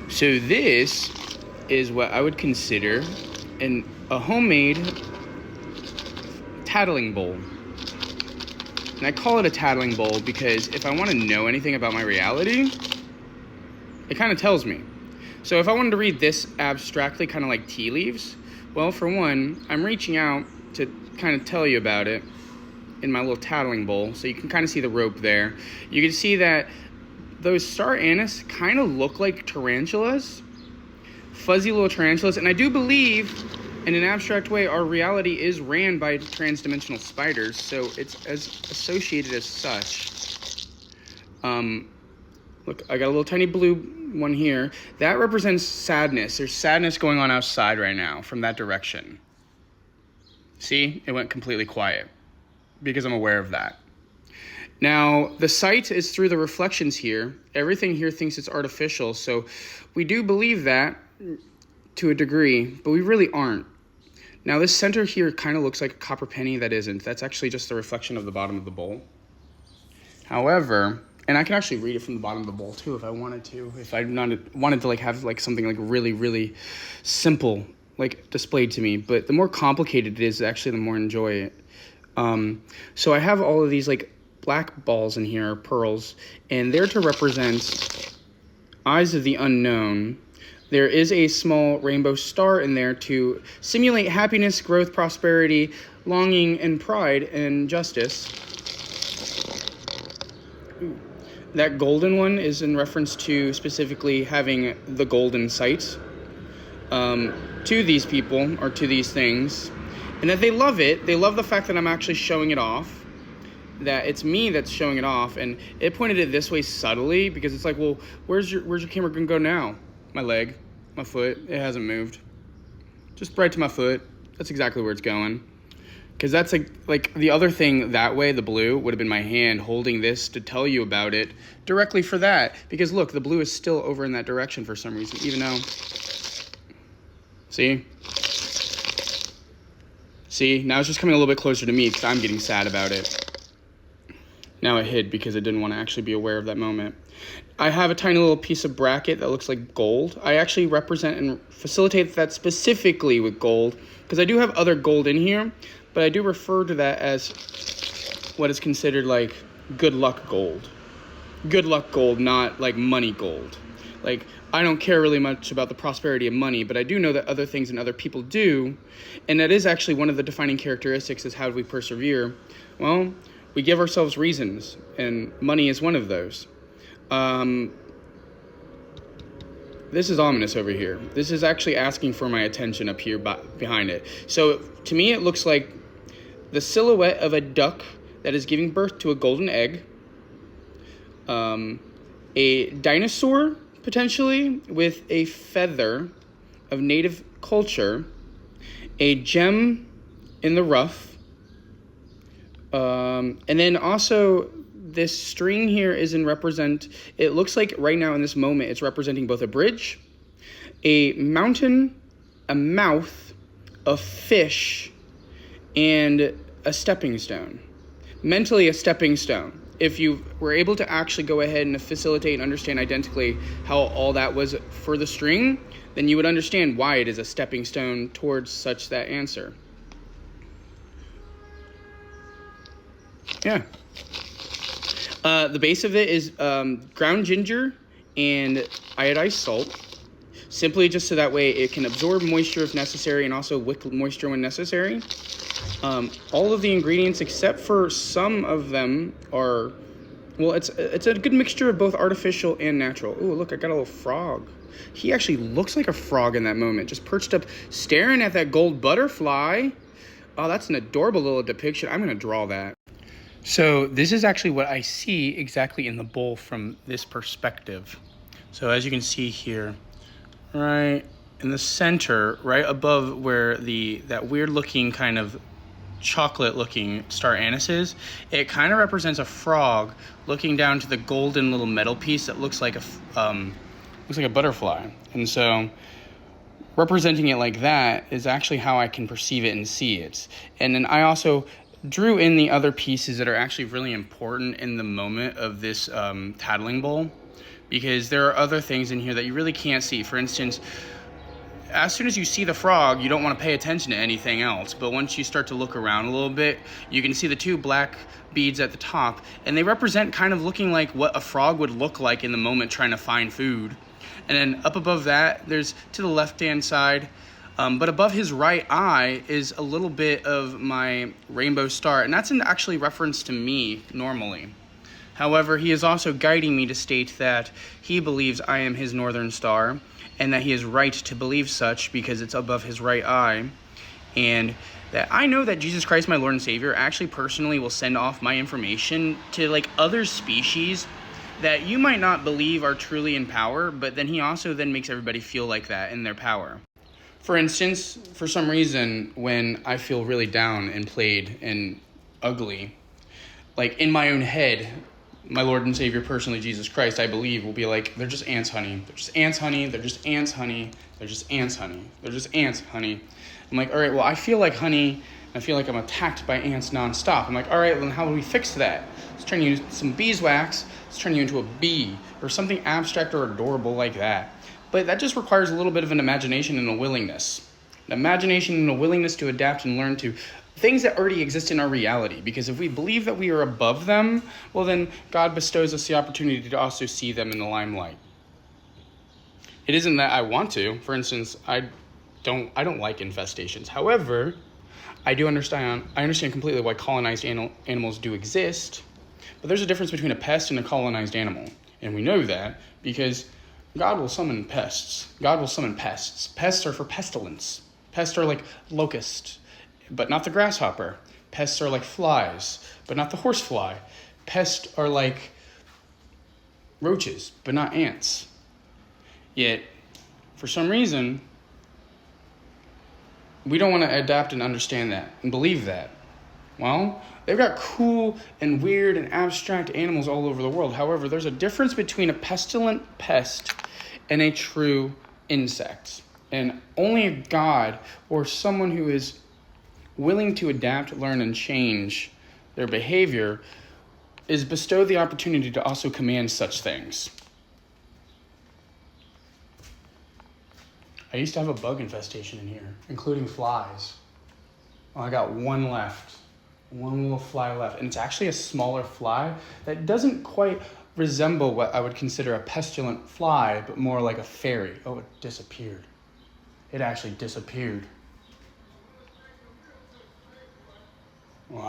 So this is what I would consider a homemade tattling bowl. And I call it a tattling bowl because if I want to know anything about my reality, it kind of tells me. So if I wanted to read this abstractly, kind of like tea leaves, well, for one, I'm reaching out to kind of tell you about it in my little tattling bowl. So you can kind of see the rope there. You can see that those star anise kind of look like tarantulas, fuzzy little tarantulas. And I do believe, in an abstract way, our reality is ran by transdimensional spiders, so it's as associated as such. Look, I got a little tiny blue one here. That represents sadness. There's sadness going on outside right now from that direction. See, it went completely quiet because I'm aware of that. Now, the sight is through the reflections here. Everything here thinks it's artificial, so we do believe that to a degree, but we really aren't. Now, this center here kind of looks like a copper penny. That isn't. That's actually just the reflection of the bottom of the bowl. However, and I can actually read it from the bottom of the bowl too if I wanted to. If I wanted to have something really, really simple displayed to me. But the more complicated it is, actually, the more I enjoy it. So I have all of these black balls in here, pearls, and they're to represent eyes of the unknown. There is a small rainbow star in there to simulate happiness, growth, prosperity, longing, and pride and justice. Ooh. That golden one is in reference to specifically having the golden sight to these people or to these things. And that they love it. They love the fact that I'm actually showing it off. That it's me that's showing it off. And it pointed it this way subtly because it's like, well, where's your camera gonna go now? My leg, my foot, it hasn't moved. Just right to my foot. That's exactly where it's going. Because that's like the other thing that way, the blue, would have been my hand holding this to tell you about it directly for that. Because look, the blue is still over in that direction for some reason, even though, see? See, now it's just coming a little bit closer to me because I'm getting sad about it. Now it hid because I didn't want to actually be aware of that moment. I have a tiny little piece of bracket that looks like gold. I actually represent and facilitate that specifically with gold because I do have other gold in here, but I do refer to that as what is considered good luck gold. Good luck gold, not money gold. I don't care really much about the prosperity of money, but I do know that other things and other people do, and that is actually one of the defining characteristics is how do we persevere. Well, we give ourselves reasons, and money is one of those. This is ominous over here. This is actually asking for my attention up here behind it. So to me, it looks like the silhouette of a duck that is giving birth to a golden egg. A dinosaur, potentially, with a feather of native culture. A gem in the rough. And then also this string here is it looks like right now in this moment, it's representing both a bridge, a mountain, a mouth, a fish, and a stepping stone. Mentally, a stepping stone. If you were able to actually go ahead and facilitate and understand identically how all that was for the string, then you would understand why it is a stepping stone towards such that answer. Yeah. The base of it is ground ginger and iodized salt, simply just so that way it can absorb moisture if necessary and also wick moisture when necessary. All of the ingredients except for some of them are, well, it's a good mixture of both artificial and natural. Ooh, look, I got a little frog. He actually looks like a frog in that moment, just perched up, staring at that gold butterfly. Oh, that's an adorable little depiction. I'm going to draw that. So this is actually what I see exactly in the bowl from this perspective. So as you can see here, right in the center, right above where that weird looking kind of chocolate looking star anise is, it kind of represents a frog looking down to the golden little metal piece that looks like a butterfly. And so representing it like that is actually how I can perceive it and see it. And then I also drew in the other pieces that are actually really important in the moment of this tattling bowl. because there are other things in here that you really can't see. For instance, as soon as you see the frog, you don't want to pay attention to anything else. But once you start to look around a little bit, you can see the two black beads at the top, and they represent kind of looking like what a frog would look like in the moment trying to find food. And then up above that, there's to the left-hand side, but above his right eye is a little bit of my rainbow star, and that's an actually reference to me normally. However, he is also guiding me to state that he believes I am his northern star, and that he is right to believe such because it's above his right eye, and that I know that Jesus Christ, my Lord and Savior, actually personally will send off my information to like other species that you might not believe are truly in power, but then he also then makes everybody feel like that in their power. For instance, for some reason, when I feel really down and played and ugly, like in my own head, my Lord and Savior, personally, Jesus Christ, I believe, will be like, they're just ants, honey. They're just ants, honey. They're just ants, honey. They're just ants, honey. They're just ants, honey. I'm like, all right, well, I feel like honey. I feel like I'm attacked by ants nonstop. I'm like, all right, then how do we fix that? Let's turn you into some beeswax. Let's turn you into a bee or something abstract or adorable like that. But that just requires a little bit of an imagination and a willingness. An imagination and a willingness to adapt and learn to things that already exist in our reality. Because if we believe that we are above them, well then God bestows us the opportunity to also see them in the limelight. It isn't that I want to. For instance, I don't like infestations. However, I understand completely why colonized animals do exist. But there's a difference between a pest and a colonized animal. And we know that because God will summon pests. God will summon pests. Pests are for pestilence. Pests are like locusts, but not the grasshopper. Pests are like flies, but not the horsefly. Pests are like roaches, but not ants. Yet, for some reason, we don't want to adapt and understand that and believe that. Well, they've got cool and weird and abstract animals all over the world. However, there's a difference between a pestilent pest and a true insect. And only a God or someone who is willing to adapt, learn, and change their behavior is bestowed the opportunity to also command such things. I used to have a bug infestation in here, including flies. Well, I got one left. One little fly left. And it's actually a smaller fly that doesn't quite resemble what I would consider a pestilent fly, but more like a fairy. Oh, it disappeared. It actually disappeared. Well,